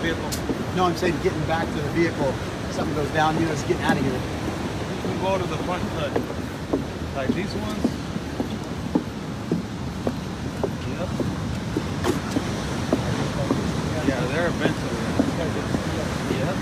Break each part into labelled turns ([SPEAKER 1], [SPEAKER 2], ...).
[SPEAKER 1] vehicle.
[SPEAKER 2] No, I'm saying getting back to the vehicle. Something goes down, you know, it's getting out of here.
[SPEAKER 1] You can go to the front cut. Like these ones. Yep. Yeah, they're eventually. Yep.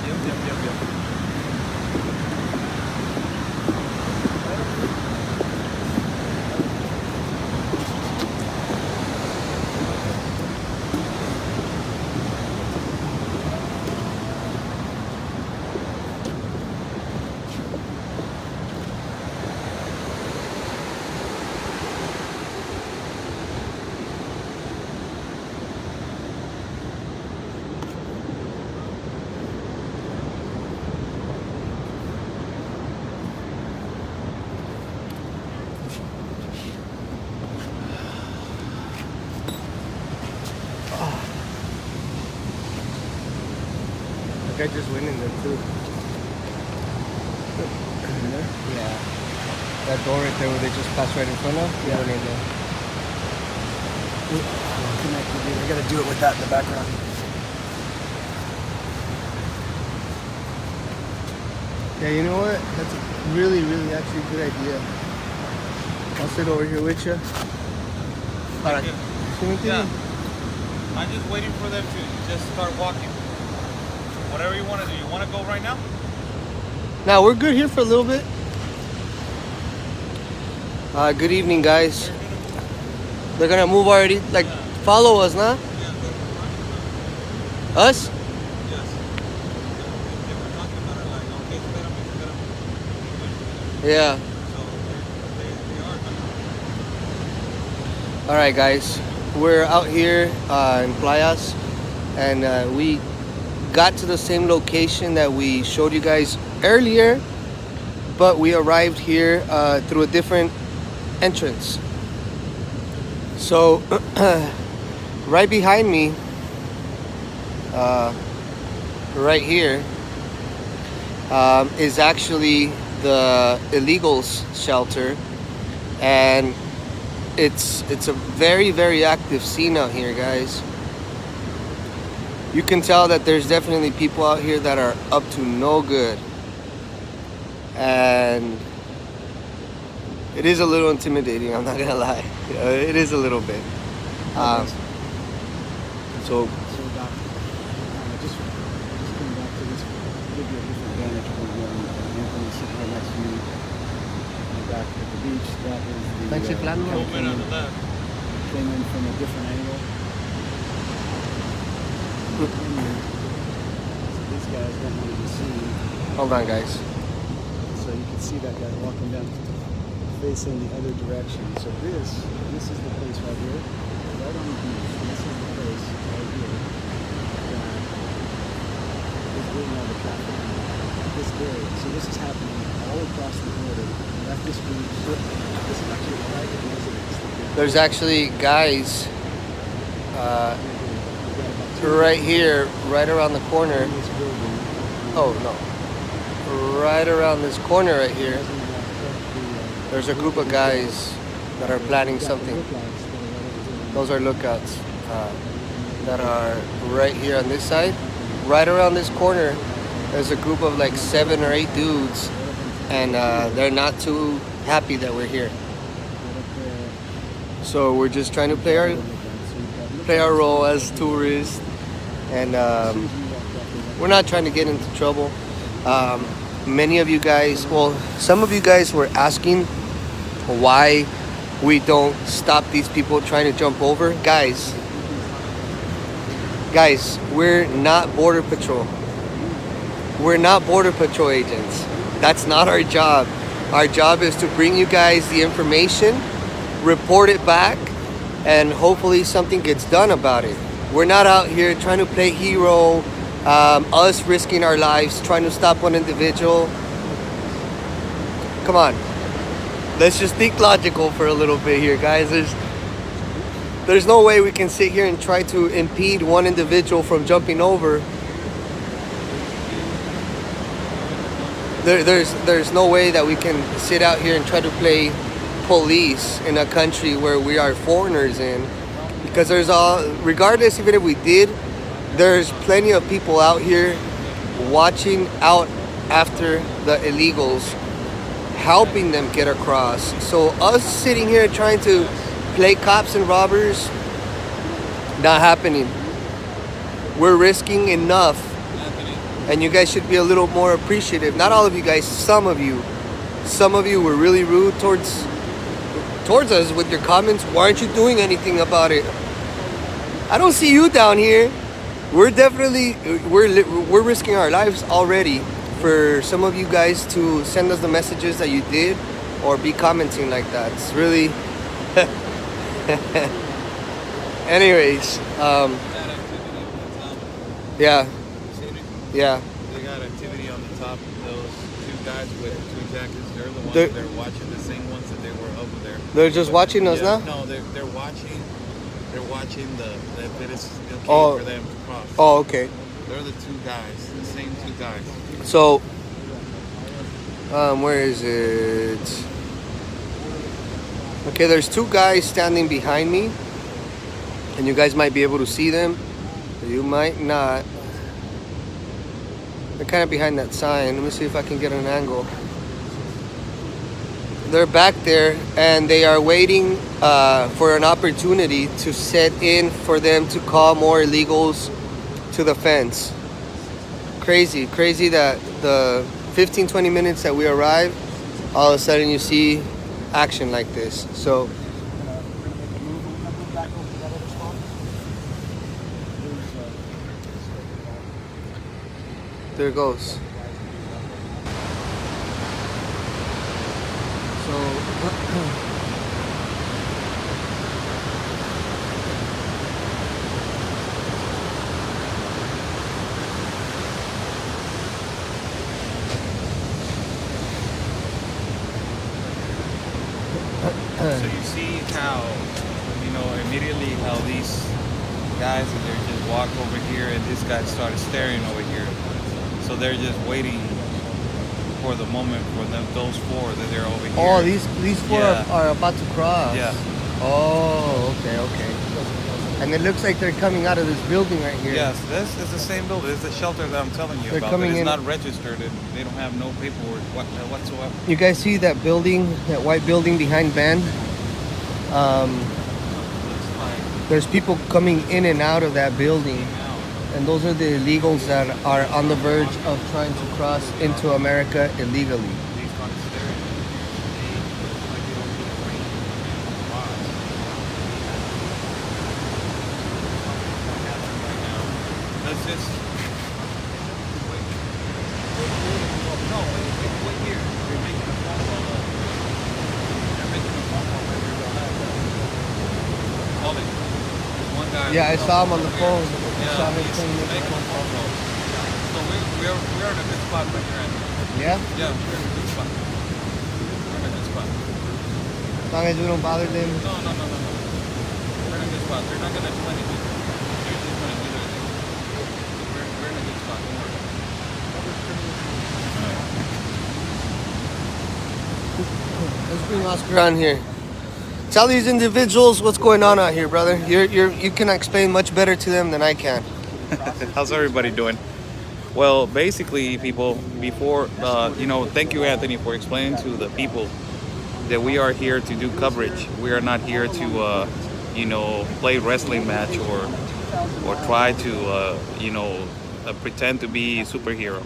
[SPEAKER 3] I just went in there too.
[SPEAKER 2] In there?
[SPEAKER 3] Yeah. That door right there where they just passed right in front of?
[SPEAKER 2] Yeah.
[SPEAKER 3] Went in there.
[SPEAKER 2] Connected, dude. I gotta do it with that in the background.
[SPEAKER 3] Yeah, you know what? That's a really, really actually a good idea. I'll sit over here with you.
[SPEAKER 1] Thank you.
[SPEAKER 3] Yeah.
[SPEAKER 1] I'm just waiting for them to just start walking. Whatever you want to do. You want to go right now?
[SPEAKER 3] Now we're good here for a little bit. Good evening, guys. They're gonna move already. Like, follow us, nah? Us?
[SPEAKER 1] Yes. They were talking about it like, okay, espérame.
[SPEAKER 3] Yeah.
[SPEAKER 1] So they are gonna.
[SPEAKER 3] All right, guys. We're out here in Playas, and we got to the same location that we showed you guys earlier, but we arrived here through a different entrance. So right behind me, right here, is actually the illegals shelter, and it's a very, very active scene out here, guys. You can tell that there's definitely people out here that are up to no good. And it is a little intimidating, I'm not gonna lie. It is a little bit. So
[SPEAKER 2] Doc, just coming back to this, give you a different vantage point here. Anthony sitting right next to me. Back at the beach, that is the California came in from a different angle. These guys don't want to be seen.
[SPEAKER 3] hold on, guys.
[SPEAKER 2] So you can see that guy walking down, facing the other direction. So this is the place right here, right on the beach. This is the place right here that is doing all the traffic. This area. So this is happening all across the border. Left this beach. This is actually a private residence.
[SPEAKER 3] There's actually guys right here, right around the corner. Oh no. Right around this corner right here, there's a group of guys that are planning something. Those are lookouts that are right here on this side. Right around this corner, there's a group of like 7 or 8 dudes, and they're not too happy that we're here. So we're just trying to play our role as tourists, and we're not trying to get into trouble. Many of you guys, well, some of you guys were asking why we don't stop these people trying to jump over. Guys, we're not Border Patrol. We're not Border Patrol agents. That's not our job. Our job is to bring you guys the information, report it back, and hopefully something gets done about it. We're not out here trying to play hero, us risking our lives, trying to stop one individual. Come on. Let's just think logical for a little bit here, guys. There's no way we can sit here and try to impede one individual from jumping over. There's no way that we can sit out here and try to play police in a country where we are foreigners in, because regardless, even if we did, there's plenty of people out here watching out after the illegals, helping them get across. So us sitting here trying to play cops and robbers, not happening. We're risking enough, and you guys should be a little more appreciative. Not all of you guys, some of you were really rude towards us with your comments. Why aren't you doing anything about it? I don't see you down here. We're definitely we're risking our lives already for some of you guys to send us the messages that you did or be commenting like that. It's really anyways, yeah. Yeah.
[SPEAKER 1] They got activity on the top. Those two guys with two jackets, they're the ones they're watching, the same ones that they were over there.
[SPEAKER 3] They're just watching us now?
[SPEAKER 1] No, they're watching if it is okay for them to cross.
[SPEAKER 3] Oh, okay.
[SPEAKER 1] They're the two guys, the same two guys.
[SPEAKER 3] So, where is it? Okay, there's two guys standing behind me, and you guys might be able to see them. You might not. They're kind of behind that sign. Let me see if I can get an angle. They're back there, and they are waiting for an opportunity to set in for them to call more illegals to the fence. Crazy that the 15-20 minutes that we arrive, all of a sudden you see action like this. So there it goes.
[SPEAKER 1] So you see how, immediately how these guys, and they're just walk over here, and this guy started staring over here. So they're just waiting for the moment for them, those four that they're over here.
[SPEAKER 3] Oh, these four are about to cross.
[SPEAKER 1] Yeah.
[SPEAKER 3] Oh, okay. And it looks like they're coming out of this building right here.
[SPEAKER 1] Yes, this is the same building. It's the shelter that I'm telling you
[SPEAKER 3] They're
[SPEAKER 1] about.
[SPEAKER 3] coming
[SPEAKER 1] It's
[SPEAKER 3] in.
[SPEAKER 1] not registered, and they don't have no paperwork whatsoever.
[SPEAKER 3] You guys see that building, that white building behind Band? There's people coming in and out of that building. And those are the illegals that are on the verge of trying to cross into America illegally.
[SPEAKER 1] Let's just wait. No, wait here. They're making a phone call. They're making a phone call right here. Call it. There's one guy.
[SPEAKER 3] Yeah, I saw him on the phone. I saw him
[SPEAKER 1] he's making a phone call. So we're in a good spot right here.
[SPEAKER 3] Yeah?
[SPEAKER 1] Yeah, we're in a good spot. We're in a good spot.
[SPEAKER 3] As long as we don't bother them.
[SPEAKER 1] No. We're in a good spot. They're not gonna do anything. They're just gonna do their thing. We're in a good spot. Don't worry.
[SPEAKER 3] Let's bring Oscar on here. Tell these individuals what's going on out here, brother. You can explain much better to them than I can.
[SPEAKER 1] How's everybody doing? Well, basically, people, before, thank you, Anthony, for explaining to the people that we are here to do coverage. We are not here to, play wrestling match or try to, pretend to be a superhero.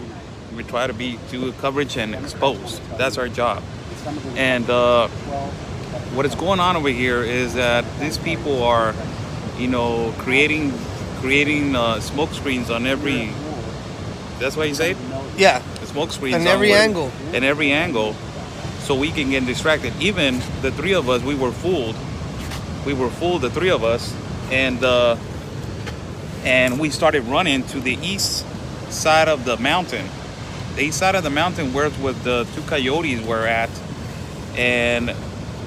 [SPEAKER 1] We try to do coverage and expose. That's our job. And what is going on over here is that these people are, creating smoke screens on every. That's what you say?
[SPEAKER 3] Yeah.
[SPEAKER 1] The smoke screens
[SPEAKER 3] On every angle.
[SPEAKER 1] In every angle, so we can get distracted. Even the three of us, we were fooled. The three of us, and we started running to the east side of the mountain. The east side of the mountain, where the two coyotes were at, and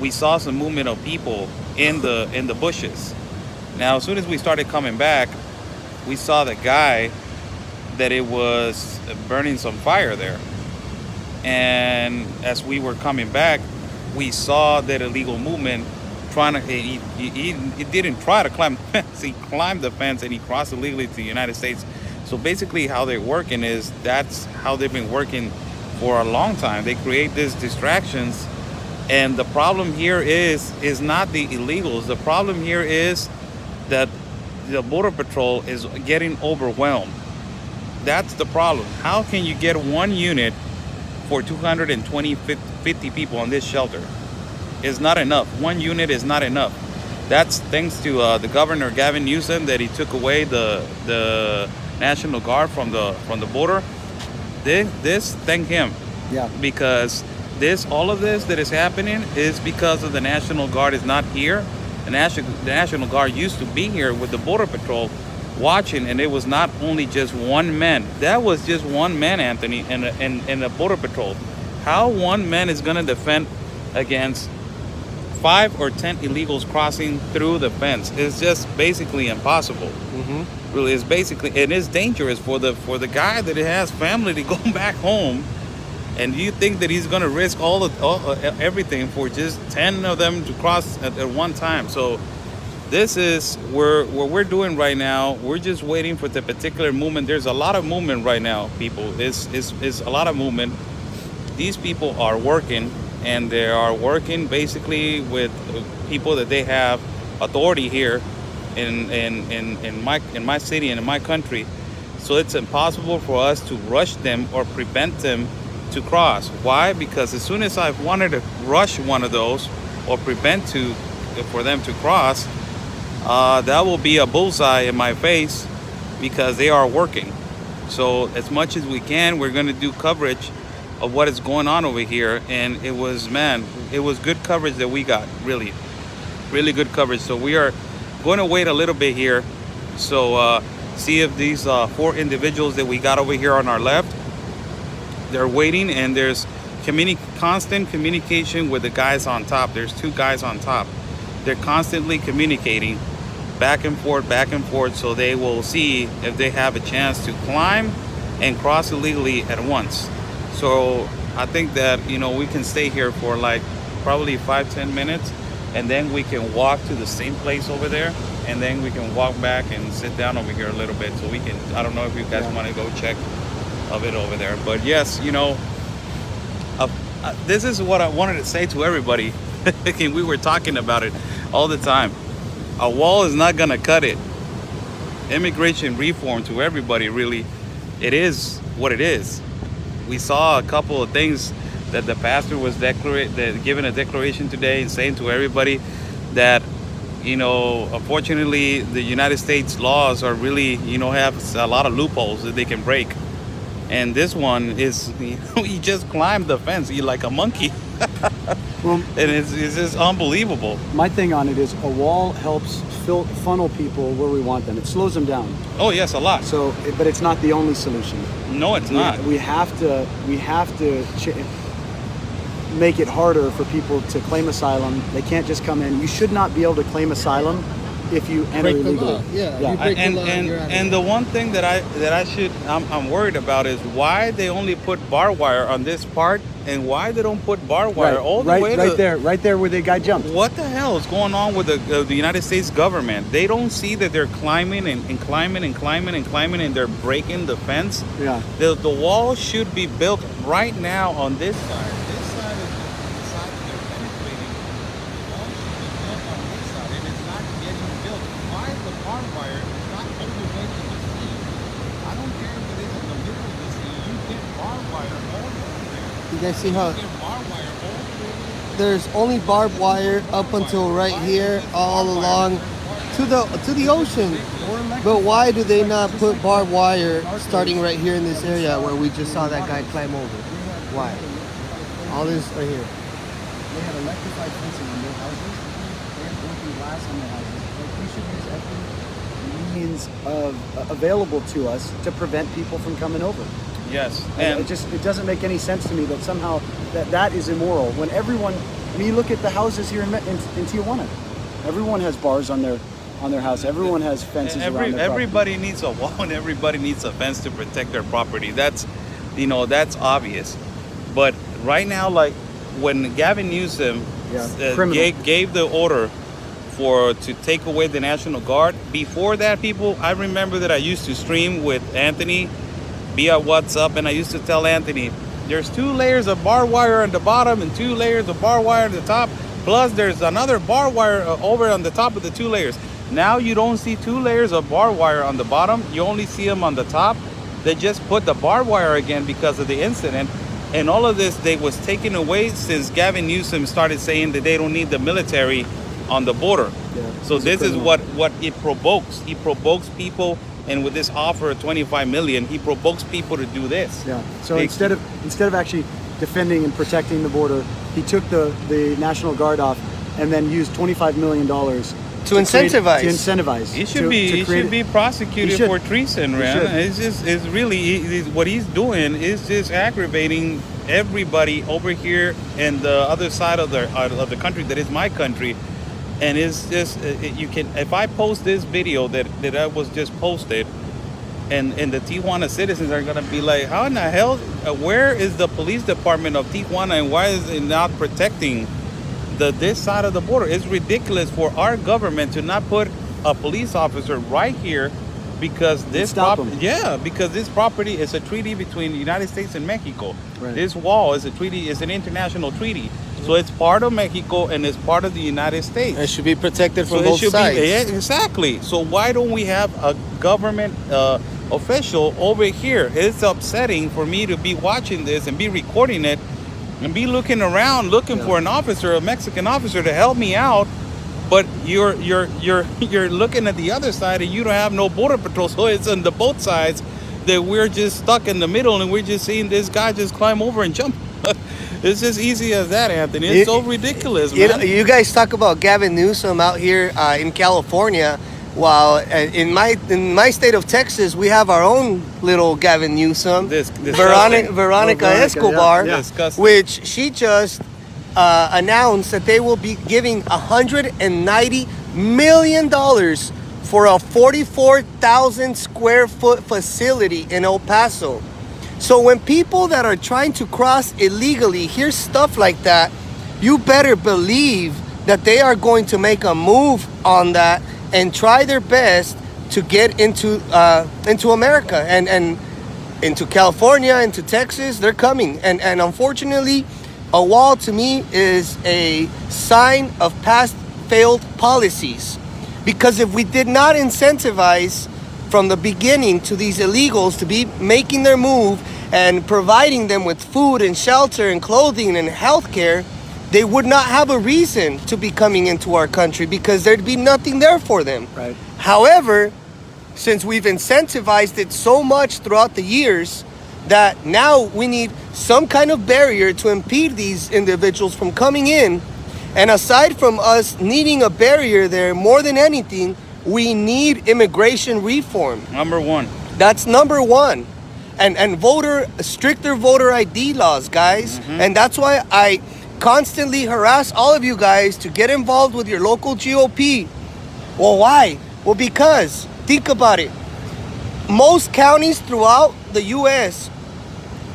[SPEAKER 1] we saw some movement of people in the bushes. Now, as soon as we started coming back, we saw the guy that it was burning some fire there. And as we were coming back, we saw that illegal movement trying to. He didn't try to climb the fence. He climbed the fence and he crossed illegally to the United States. So basically, how they're working is that's how they've been working for a long time. They create these distractions, and the problem here is not the illegals. The problem here is that the border patrol is getting overwhelmed. That's the problem. How can you get one unit for 220, 50 people on this shelter? Is not enough. One unit is not enough. That's thanks to the governor Gavin Newsom, that he took away the National Guard from the border. This thank him.
[SPEAKER 2] Yeah.
[SPEAKER 1] Because all of this that is happening is because of the National Guard is not here. The National Guard used to be here with the border patrol watching, and it was not only just one man. That was just one man, Anthony, and the border patrol. How one man is going to defend against 5 or 10 illegals crossing through the fence? It's just basically impossible.
[SPEAKER 3] Mm-hmm.
[SPEAKER 1] Really, it's basically, it is dangerous for the guy that has family to go back home. And you think that he's going to risk everything for just 10 of them to cross at one time? So this is what we're doing right now. We're just waiting for the particular movement. There's a lot of movement right now, people. It's a lot of movement. These people are working, and they are working basically with people that they have authority here in my city and in my country. So it's impossible for us to rush them or prevent them to cross. Why? Because as soon as I wanted to rush one of those or prevent for them to cross, that will be a bullseye in my face, because they are working. So as much as we can, we're going to do coverage of what is going on over here. And it was good coverage that we got. Really good coverage. So we are going to wait a little bit here. So see if these 4 individuals that we got over here on our left, they're waiting, and there's constant communication with the guys on top. There's 2 guys on top. They're constantly communicating back and forth, so they will see if they have a chance to climb and cross illegally at once. So I think that, we can stay here for like probably 5-10 minutes, and then we can walk to the same place over there, and then we can walk back and sit down over here a little bit, so we can, I don't know if you guys want to go check of it over there. But yes, this is what I wanted to say to everybody. We were talking about it all the time. A wall is not gonna cut it. Immigration reform to everybody, really, it is what it is. We saw a couple of things that the pastor was giving a declaration today and saying to everybody that, unfortunately, the United States laws are really, have a lot of loopholes that they can break. And this one is, he just climbed the fence. He like a monkey. Well, and it's just unbelievable.
[SPEAKER 2] My thing on it is a wall helps funnel people where we want them. It slows them down.
[SPEAKER 1] Oh yes, a lot.
[SPEAKER 2] So, but it's not the only solution.
[SPEAKER 1] No, it's not.
[SPEAKER 2] We have to make it harder for people to claim asylum. They can't just come in. You should not be able to claim asylum if you enter illegally.
[SPEAKER 1] And the one thing that I'm worried about is why they only put barbed wire on this part, and why they don't put barbed wire all the way
[SPEAKER 2] right there where the guy jumped.
[SPEAKER 1] What the hell is going on with the United States government? They don't see that they're climbing and climbing and climbing and climbing, and they're breaking the fence.
[SPEAKER 2] Yeah.
[SPEAKER 1] The wall should be built right now on this side. This side is the side that they're penetrating. The wall should be built on this side, and it's not getting built. Why is the barbed wire not all the way to the sea? I don't care if it is in the middle of the sea. You get barbed wire all over there.
[SPEAKER 3] You guys see how
[SPEAKER 1] You get barbed wire all over.
[SPEAKER 3] there's only barbed wire up until right here, all along to the ocean. But why do they not put barbed wire starting right here in this area where we just saw that guy climb over? Why? All this right here.
[SPEAKER 2] They have electrified fencing on their houses. They have broken glass on their houses. Like, we should use every means available to us to prevent people from coming over.
[SPEAKER 1] Yes,
[SPEAKER 2] And it doesn't make any sense to me that somehow that is immoral. When everyone, you look at the houses here in Tijuana, everyone has bars on their house. Everyone has fences around their property.
[SPEAKER 1] Everybody needs a wall, and everybody needs a fence to protect their property. That's obvious. But right now, like when Gavin Newsom gave the order to take away the National Guard. Before that, people, I remember that I used to stream with Anthony via WhatsApp, and I used to tell Anthony, there's 2 layers of barbed wire on the bottom and 2 layers of barbed wire on the top, plus there's another barbed wire over on the top of the 2 layers. Now you don't see 2 layers of barbed wire on the bottom, you only see them on the top. They just put the barbed wire again because of the incident. And all of this, they was taken away since Gavin Newsom started saying that they don't need the military on the border.
[SPEAKER 2] Yeah,
[SPEAKER 1] so this is what it provokes. He provokes people, and with this offer of 25 million, he provokes people to do this.
[SPEAKER 2] Yeah. So instead of actually defending and protecting the border, he took the National Guard off and then used $25 million
[SPEAKER 3] to
[SPEAKER 2] incentivize.
[SPEAKER 1] He should be prosecuted for treason, man. It's really what he's doing is just aggravating everybody over here and the other side of the country that is my country. And it's just you can, if I post this video that I was just posted, and the Tijuana citizens are gonna be like, how in the hell? Where is the police department of Tijuana, and why is it not protecting this side of the border? It's ridiculous for our government to not put a police officer right here, because this because this property is a treaty between the United States and Mexico. Right. This wall is a treaty, is an international treaty. So it's part of Mexico and it's part of the United States.
[SPEAKER 3] It should be protected from both sides.
[SPEAKER 1] Exactly. So why don't we have a government official over here? It's upsetting for me to be watching this and be recording it and be looking around looking for an officer, a Mexican officer, to help me out. But you're looking at the other side and you don't have no border patrol. So it's on the both sides that we're just stuck in the middle, and we're just seeing this guy just climb over and jump. It's just easy as that, Anthony. It's so ridiculous, man.
[SPEAKER 3] You guys talk about Gavin Newsom out here in California, while in my state of Texas, we have our own little Gavin Newsom, Veronica Escobar, which she just announced that they will be giving $190 million for a 44,000 square foot facility in El Paso. So when people that are trying to cross illegally hear stuff like that, you better believe that they are going to make a move on that and try their best to get into America and into California, into Texas. They're coming. And unfortunately, a wall to me is a sign of past failed policies. Because if we did not incentivize from the beginning to these illegals to be making their move and providing them with food and shelter and clothing and healthcare, they would not have a reason to be coming into our country, because there'd be nothing there for them.
[SPEAKER 2] Right.
[SPEAKER 3] However, since we've incentivized it so much throughout the years, that now we need some kind of barrier to impede these individuals from coming in. And aside from us needing a barrier there, more than anything, we need immigration reform.
[SPEAKER 1] Number one.
[SPEAKER 3] That's number one. And stricter voter ID laws, guys. Mm-hmm. And that's why I constantly harass all of you guys to get involved with your local GOP. Well, why? Well, because, think about it. Most counties throughout the U.S.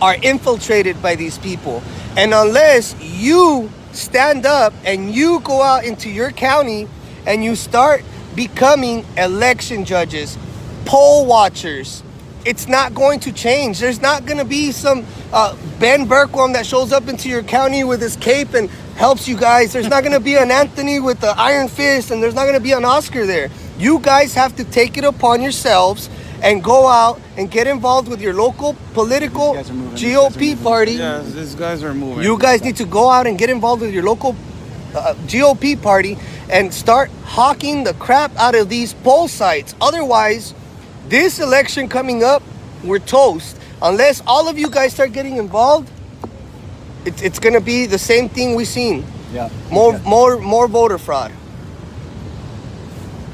[SPEAKER 3] are infiltrated by these people. And unless you stand up and you go out into your county and you start becoming election judges, poll watchers, it's not going to change. There's not going to be some Ben Bergquam that shows up into your county with his cape and helps you guys. There's not going to be an Anthony with the iron fist, and there's not going to be an Oscar there. You guys have to take it upon yourselves and go out and get involved with your local political GOP party.
[SPEAKER 1] Yeah, these guys are moving.
[SPEAKER 3] You guys need to go out and get involved with your local GOP party and start hawking the crap out of these poll sites. Otherwise, this election coming up, we're toast. Unless all of you guys start getting involved, it's going to be the same thing we've seen.
[SPEAKER 2] Yeah.
[SPEAKER 3] More voter fraud.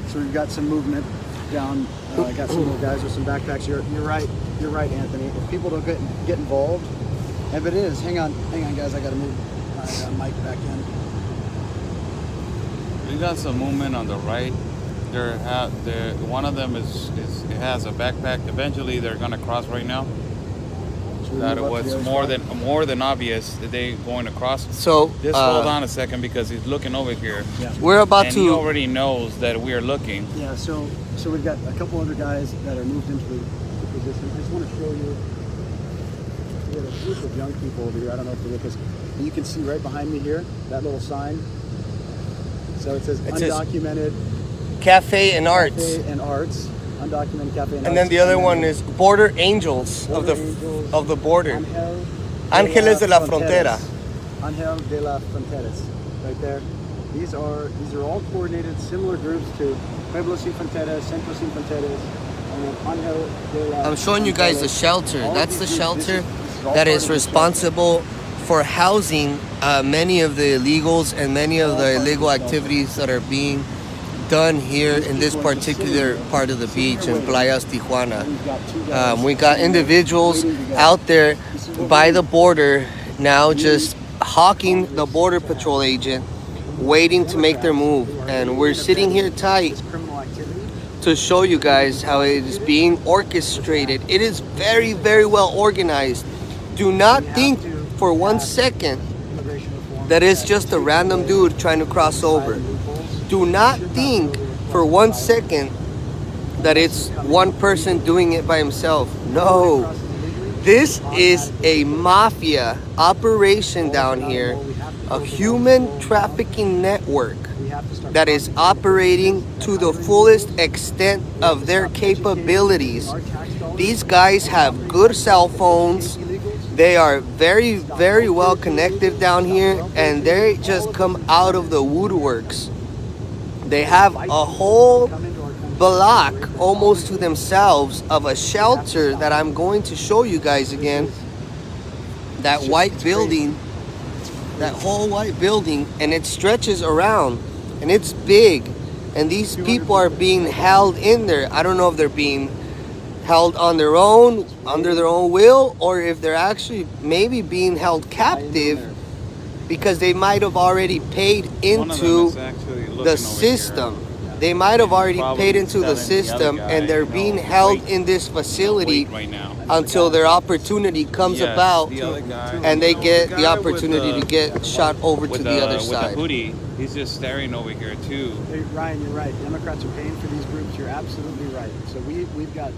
[SPEAKER 2] So we've got some movement down. I got some little guys with some backpacks. You're right. You're right, Anthony. If people don't get involved, if it is, hang on, guys. I got to move my mic back in.
[SPEAKER 1] We got some movement on the right. One of them has a backpack. Eventually, they're gonna cross right now.
[SPEAKER 2] we
[SPEAKER 1] that it
[SPEAKER 2] move up to
[SPEAKER 1] was
[SPEAKER 2] the other
[SPEAKER 1] more than obvious that they going across.
[SPEAKER 3] So
[SPEAKER 1] Just hold on a second because he's looking over here,
[SPEAKER 2] Yeah.
[SPEAKER 3] we're about
[SPEAKER 1] and he
[SPEAKER 3] to.
[SPEAKER 1] already knows that we are looking.
[SPEAKER 2] Yeah, so we've got a couple other guys that are moved into the position. I just want to show you. We have a group of young people over here. I don't know if they're with us. You can see right behind me here that little sign. So it says
[SPEAKER 3] says
[SPEAKER 2] undocumented
[SPEAKER 3] Cafe and Arts.
[SPEAKER 2] cafe and arts. Undocumented cafe and arts.
[SPEAKER 3] And then the other one is Border Angels
[SPEAKER 2] Border
[SPEAKER 3] of the
[SPEAKER 2] Angels,
[SPEAKER 3] of the border.
[SPEAKER 2] Ángeles
[SPEAKER 3] de la Frontera.
[SPEAKER 2] Ángel de la Fronteras, right there. These are all coordinated, similar groups to Pueblo Sin Fronteras, Centro Sin Fronteras, and then Ángel de la
[SPEAKER 3] I'm showing you guys the
[SPEAKER 2] Fronteras.
[SPEAKER 3] shelter.
[SPEAKER 2] All of
[SPEAKER 3] That's the
[SPEAKER 2] these groups,
[SPEAKER 3] shelter
[SPEAKER 2] this is all
[SPEAKER 3] that
[SPEAKER 2] part
[SPEAKER 3] is
[SPEAKER 2] of the
[SPEAKER 3] responsible for housing many of the illegals and many of the illegal activities that are being done here in this particular part of the beach in Playas Tijuana.
[SPEAKER 2] We've got two guys
[SPEAKER 3] We got individuals
[SPEAKER 2] waiting to go.
[SPEAKER 3] out there by the border now just hawking the border patrol agent, waiting to make their move. And we're sitting here tight
[SPEAKER 2] This criminal activity.
[SPEAKER 3] to show you guys how it is being orchestrated. It is very, very well organized. Do not think for 1 second
[SPEAKER 2] Immigration reform.
[SPEAKER 3] that it's just a random dude trying to cross over. Do not think for 1 second that it's one person doing it by himself. No. This is a mafia operation down here, a human trafficking network that is operating to the fullest extent of their capabilities. These guys have good cell phones. They are very, very well connected down here, and they just come out of the woodworks. They have a whole block almost to themselves of a shelter that I'm going to show you guys again. That white building, that whole white building, and it stretches around, and it's big, and these people are being held in there. I don't know if they're being held on their own, under their own will, or if they're actually maybe being held captive because they might have already paid into the system. They might have already paid into the system, and they're being held in this facility until their opportunity comes about, and they get the opportunity to get shot over to the other
[SPEAKER 1] With the
[SPEAKER 3] side.
[SPEAKER 1] hoodie, he's just staring over here too.
[SPEAKER 2] Hey, Ryan, you're right. Democrats are paying for these groups. You're absolutely right. So we've got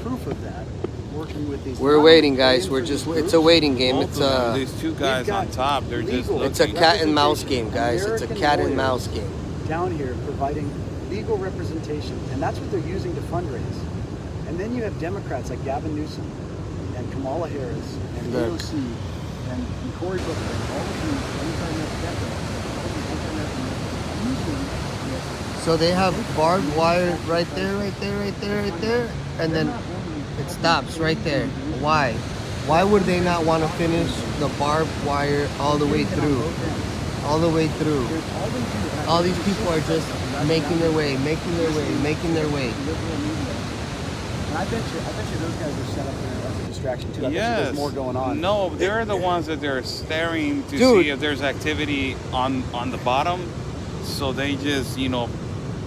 [SPEAKER 2] proof of that. Working with these.
[SPEAKER 3] We're waiting, guys. We're just, it's a waiting game.
[SPEAKER 1] Both
[SPEAKER 3] It's
[SPEAKER 1] of them,
[SPEAKER 3] a,
[SPEAKER 1] these two guys on top, they're just looking.
[SPEAKER 3] it's a cat and mouse game, guys. It's a cat and mouse game.
[SPEAKER 2] Down here providing legal representation, and that's what they're using to fundraise. And then you have Democrats like Gavin Newsom and Kamala Harris and
[SPEAKER 3] Look.
[SPEAKER 2] AOC and Cory Booker and all of these anti-Democrats
[SPEAKER 3] So they have barbed wire right there, right there, right there, right there, and then it stops right there. Why? Why would they not want to finish the barbed wire all the way through? All the way through. All these people are just making their way, making their way, making their way.
[SPEAKER 2] And I bet you those guys are set up there as a distraction too. I bet you
[SPEAKER 1] Yes.
[SPEAKER 2] there's more going on.
[SPEAKER 1] No, they're the ones that they're staring to
[SPEAKER 3] Dude.
[SPEAKER 1] see if there's activity on the bottom. So they just,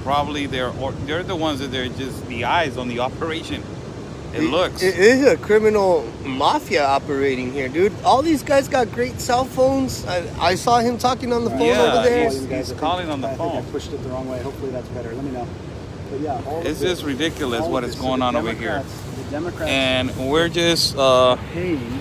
[SPEAKER 1] probably they're the ones that they're just the eyes on the operation. It looks.
[SPEAKER 3] It is a criminal mafia operating here, dude. All these guys got great cell phones. I saw him talking on the phone
[SPEAKER 1] Yeah,
[SPEAKER 3] over there.
[SPEAKER 1] he's calling on the
[SPEAKER 2] I
[SPEAKER 1] phone.
[SPEAKER 2] think I pushed it the wrong way. Hopefully that's better. Let me know. But yeah, all of
[SPEAKER 1] It's
[SPEAKER 2] this-
[SPEAKER 1] just ridiculous
[SPEAKER 2] all of
[SPEAKER 1] what
[SPEAKER 2] this.
[SPEAKER 1] is
[SPEAKER 2] So
[SPEAKER 1] going
[SPEAKER 2] the
[SPEAKER 1] on over here.
[SPEAKER 2] Democrats- The Democrats
[SPEAKER 1] And we're just
[SPEAKER 2] paying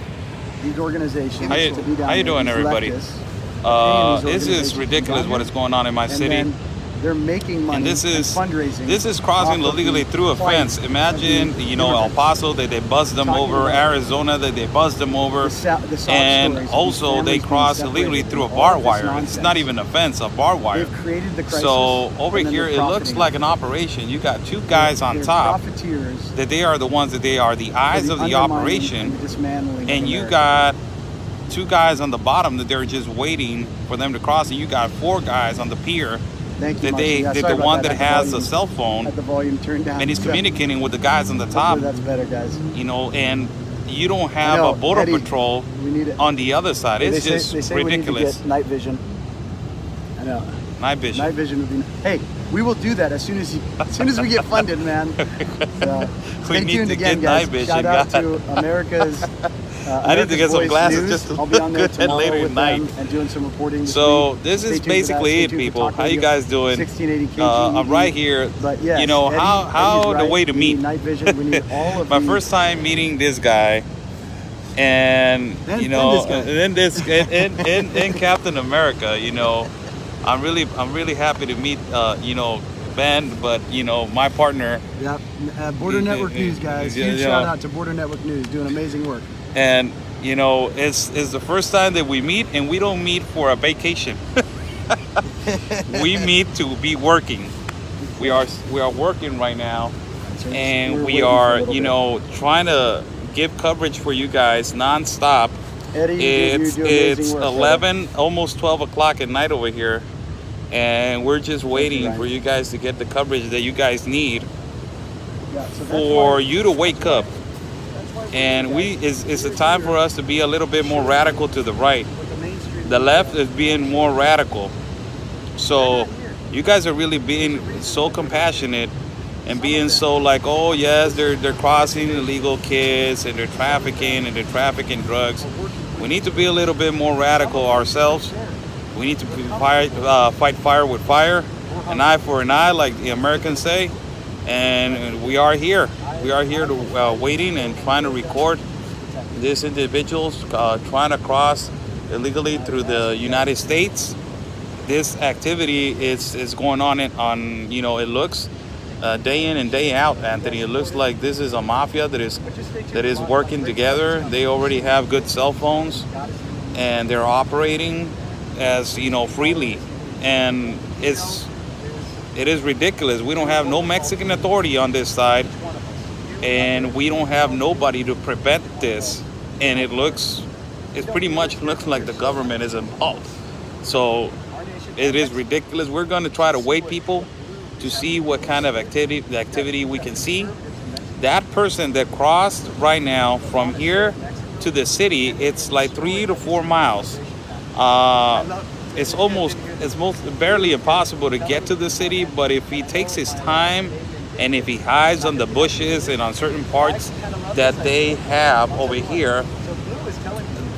[SPEAKER 2] these organizations
[SPEAKER 1] How you-
[SPEAKER 2] to be down
[SPEAKER 1] how you
[SPEAKER 2] there,
[SPEAKER 1] doing,
[SPEAKER 2] these
[SPEAKER 1] everybody?
[SPEAKER 2] leftists,
[SPEAKER 1] this is ridiculous what is going on in my
[SPEAKER 2] and
[SPEAKER 1] city.
[SPEAKER 2] then they're making money
[SPEAKER 1] And this is
[SPEAKER 2] fundraising.
[SPEAKER 1] this is crossing
[SPEAKER 2] off of
[SPEAKER 1] illegally
[SPEAKER 2] the
[SPEAKER 1] through a
[SPEAKER 2] plight
[SPEAKER 1] fence.
[SPEAKER 2] of
[SPEAKER 1] Imagine,
[SPEAKER 2] the
[SPEAKER 1] El
[SPEAKER 2] immigrants.
[SPEAKER 1] Paso that they buzzed them
[SPEAKER 2] Talking
[SPEAKER 1] over,
[SPEAKER 2] about
[SPEAKER 1] Arizona that they buzzed them over,
[SPEAKER 2] the sob stories
[SPEAKER 1] and
[SPEAKER 2] of these
[SPEAKER 1] also they
[SPEAKER 2] families being
[SPEAKER 1] crossed illegally
[SPEAKER 2] separated
[SPEAKER 1] through a
[SPEAKER 2] and
[SPEAKER 1] barbed
[SPEAKER 2] all this
[SPEAKER 1] wire. It's
[SPEAKER 2] nonsense.
[SPEAKER 1] not even a fence, a barbed wire.
[SPEAKER 2] They've created the crisis.
[SPEAKER 1] So over
[SPEAKER 2] and then
[SPEAKER 1] here,
[SPEAKER 2] they're
[SPEAKER 1] it looks
[SPEAKER 2] profiting
[SPEAKER 1] like
[SPEAKER 2] off
[SPEAKER 1] an
[SPEAKER 2] it.
[SPEAKER 1] operation. You got two guys on
[SPEAKER 2] They're
[SPEAKER 1] top
[SPEAKER 2] profiteers
[SPEAKER 1] that they are the ones that they are the eyes
[SPEAKER 2] for
[SPEAKER 1] of the
[SPEAKER 2] undermining
[SPEAKER 1] operation,
[SPEAKER 2] and dismantling of
[SPEAKER 1] and you
[SPEAKER 2] America.
[SPEAKER 1] got two guys on the bottom that they're just waiting for them to cross, and you got four guys on the pier
[SPEAKER 2] Thank you,
[SPEAKER 1] that
[SPEAKER 2] Marcy. Yeah,
[SPEAKER 1] that
[SPEAKER 2] sorry
[SPEAKER 1] the
[SPEAKER 2] about
[SPEAKER 1] one that
[SPEAKER 2] Had the
[SPEAKER 1] has a
[SPEAKER 2] volume-
[SPEAKER 1] cell phone
[SPEAKER 2] had the volume turned down.
[SPEAKER 1] and he's
[SPEAKER 2] So,
[SPEAKER 1] communicating with the guys on the top,
[SPEAKER 2] hopefully that's better, guys.
[SPEAKER 1] and you don't
[SPEAKER 2] I
[SPEAKER 1] have
[SPEAKER 2] know,
[SPEAKER 1] a border
[SPEAKER 2] Eddie,
[SPEAKER 1] patrol
[SPEAKER 2] We need it.
[SPEAKER 1] on the other side. It's
[SPEAKER 2] they
[SPEAKER 1] just
[SPEAKER 2] say
[SPEAKER 1] ridiculous.
[SPEAKER 2] We need to get night vision. I know.
[SPEAKER 1] Night vision.
[SPEAKER 2] Night vision would be. Hey, we will do that as soon as we get funded, man. So,
[SPEAKER 1] We
[SPEAKER 2] stay
[SPEAKER 1] need
[SPEAKER 2] tuned
[SPEAKER 1] to
[SPEAKER 2] again,
[SPEAKER 1] get
[SPEAKER 2] guys.
[SPEAKER 1] night vision,
[SPEAKER 2] Shout out
[SPEAKER 1] God.
[SPEAKER 2] to
[SPEAKER 1] I need to get some
[SPEAKER 2] Voice
[SPEAKER 1] glasses
[SPEAKER 2] News.
[SPEAKER 1] just to
[SPEAKER 2] I'll be on there
[SPEAKER 1] look good
[SPEAKER 2] tomorrow
[SPEAKER 1] later
[SPEAKER 2] with
[SPEAKER 1] tonight.
[SPEAKER 2] them and doing some reporting.
[SPEAKER 1] So
[SPEAKER 2] week.
[SPEAKER 1] this
[SPEAKER 2] Stay
[SPEAKER 1] is
[SPEAKER 2] tuned for that.
[SPEAKER 1] basically
[SPEAKER 2] Stay
[SPEAKER 1] it,
[SPEAKER 2] tuned for
[SPEAKER 1] people.
[SPEAKER 2] Talk
[SPEAKER 1] How you
[SPEAKER 2] Radio,
[SPEAKER 1] guys doing?
[SPEAKER 2] 1680
[SPEAKER 1] I'm
[SPEAKER 2] KGED.
[SPEAKER 1] right here.
[SPEAKER 2] But yes,
[SPEAKER 1] you know,
[SPEAKER 2] Eddie,
[SPEAKER 1] how
[SPEAKER 2] Eddie's
[SPEAKER 1] the
[SPEAKER 2] right.
[SPEAKER 1] way to
[SPEAKER 2] We
[SPEAKER 1] meet.
[SPEAKER 2] need night vision. We need all of
[SPEAKER 1] My
[SPEAKER 2] the-
[SPEAKER 1] first time meeting this guy, and
[SPEAKER 2] Then-
[SPEAKER 1] you know,
[SPEAKER 2] then this guy.
[SPEAKER 1] and then this in Captain America. You know, I'm really happy to meet you know, Ben, but you know, my partner.
[SPEAKER 2] Yep. Border Network News, guys.
[SPEAKER 1] Yeah,
[SPEAKER 2] Huge
[SPEAKER 1] yeah.
[SPEAKER 2] shout out to Border Network News, doing amazing work.
[SPEAKER 1] And you know, it's the first time that we meet, and we don't meet for a vacation. We meet to be working. We are working right now,
[SPEAKER 2] So
[SPEAKER 1] and
[SPEAKER 2] we're
[SPEAKER 1] we
[SPEAKER 2] waiting for a
[SPEAKER 1] are,
[SPEAKER 2] little
[SPEAKER 1] you
[SPEAKER 2] bit.
[SPEAKER 1] know, trying to give coverage for you guys nonstop.
[SPEAKER 2] Eddie, you do
[SPEAKER 1] It's
[SPEAKER 2] amazing work,
[SPEAKER 1] 11, almost 12 o'clock at night over here, and we're just waiting
[SPEAKER 2] Ryan.
[SPEAKER 1] for you guys to get the coverage that you guys need
[SPEAKER 2] Yeah, so that's
[SPEAKER 1] for
[SPEAKER 2] why-
[SPEAKER 1] you to wake up.
[SPEAKER 2] that's why we're
[SPEAKER 1] And
[SPEAKER 2] here, guys.
[SPEAKER 1] it's a time for us to be a little bit more radical to the right.
[SPEAKER 2] With the mainstream
[SPEAKER 1] The
[SPEAKER 2] media.
[SPEAKER 1] left is being more radical. So you guys are really being so compassionate and being so like, oh yes, they're crossing illegal kids and they're trafficking drugs. We need to be a little bit more radical ourselves. We need to fight fire with fire, an eye for an eye, like the Americans say. And we are here. We are here to waiting and trying to record these individuals trying to cross illegally through the United States. This activity is going on, you know, it looks day in and day out, Anthony. It looks like this is a mafia that is working together. They already have good cell phones, and they're operating as, you know, freely. And it is ridiculous. We don't have no Mexican authority on this side, and we don't have nobody to prevent this. And it pretty much looks like the government is involved. So it is ridiculous. We're going to try to wait people to see what kind of activity we can see. That person that crossed right now from here to the city, it's like 3 to 4 miles. It's most barely impossible to get to the city, but if he takes his time and if he hides on the bushes and on certain parts that they have over here,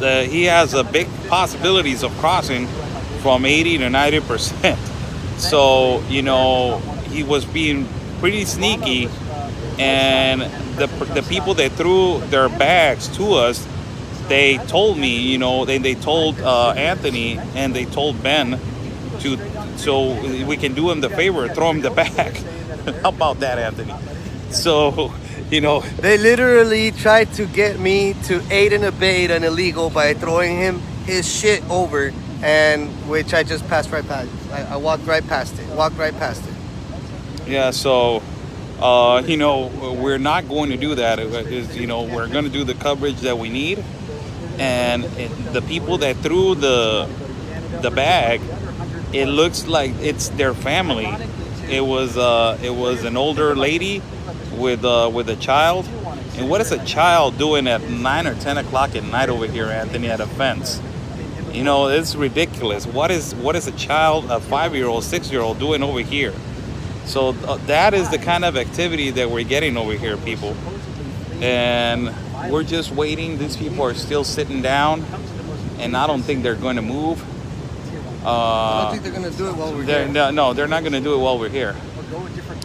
[SPEAKER 1] he has a big possibilities of crossing from 80 to 90%. So, you know, he was being pretty sneaky, and the people that threw their bags to us, they told me, you know, they told Anthony and they told Ben so we can do him the favor, throw him the bag. How about that, Anthony? So, you know,
[SPEAKER 3] They literally tried to get me to aid and abet an illegal by throwing him his shit over, and which I just passed right past. I walked right past it.
[SPEAKER 1] yeah, so, you know, we're not going to do that. You know, we're going to do the coverage that we need. And the people that threw the bag, it looks like it's their family. It was an older lady with a child. And what is a child doing at 9 or 10 o'clock at night over here, Anthony, at a fence? You know, it's ridiculous. What is a child, a 5-year-old, 6-year-old doing over here? So that is the kind of activity that we're getting over here, people. And we're just waiting. These people are still sitting down, and I don't think they're going to move.
[SPEAKER 3] I don't think they're gonna do it while we're here.
[SPEAKER 1] No, they're not going to do it while we're here.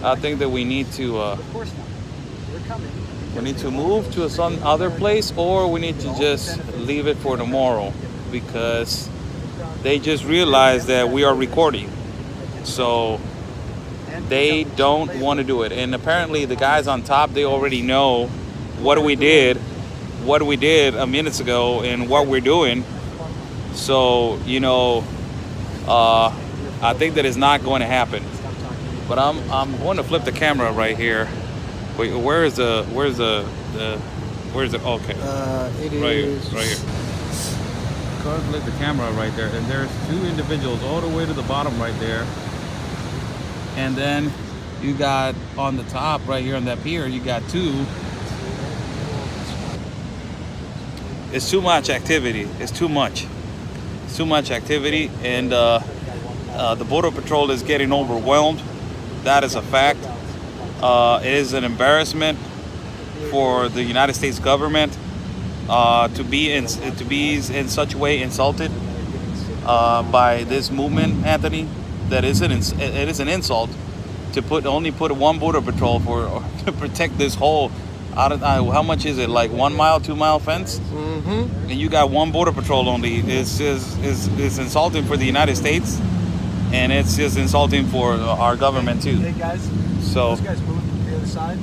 [SPEAKER 1] I think that we need to move to some other place, or we need to just leave it for tomorrow, because they just realized that we are recording. So they don't want to do it. And apparently the guys on top, they already know what we did a minute ago and what we're doing. So, you know, I think that is not going to happen. But I'm going to flip the camera right here. Wait, where's the okay.
[SPEAKER 3] It
[SPEAKER 1] Right
[SPEAKER 3] is
[SPEAKER 1] here. So I'll flip the camera right there, and there's 2 individuals all the way to the bottom right there. And then you got on the top right here on that pier, you got 2. It's too much activity. It's too much. It's too much activity, and the Border Patrol is getting overwhelmed. That is a fact. It is an embarrassment for the United States government to be in such a way insulted by this movement, Anthony, that it is an insult to put one border patrol to protect this whole. How much is it? Like 1 mile, 2 mile fence, and you got one border patrol only. It's insulting for the United States, and it's just insulting for our government too.
[SPEAKER 2] Hey guys,
[SPEAKER 1] So
[SPEAKER 2] those guys moving to the other side?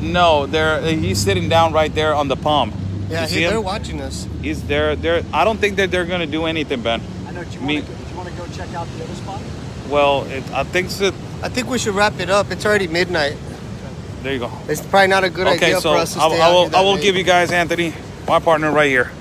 [SPEAKER 1] no, he's sitting down right there on the palm.
[SPEAKER 3] Yeah,
[SPEAKER 1] You see
[SPEAKER 3] they're
[SPEAKER 1] him?
[SPEAKER 3] watching us.
[SPEAKER 1] He's there. I don't think that they're gonna do anything, Ben.
[SPEAKER 2] I know. Do
[SPEAKER 1] Me-
[SPEAKER 2] you want to go check out the other spot?
[SPEAKER 1] Well, I think so.
[SPEAKER 3] I think we should wrap it up. It's already midnight.
[SPEAKER 1] There you go.
[SPEAKER 3] It's probably not a good
[SPEAKER 1] Okay,
[SPEAKER 3] idea
[SPEAKER 1] so
[SPEAKER 3] for us to
[SPEAKER 1] I
[SPEAKER 3] stay out here
[SPEAKER 1] will
[SPEAKER 3] that
[SPEAKER 1] give
[SPEAKER 3] late.
[SPEAKER 1] you guys Anthony, my partner right here.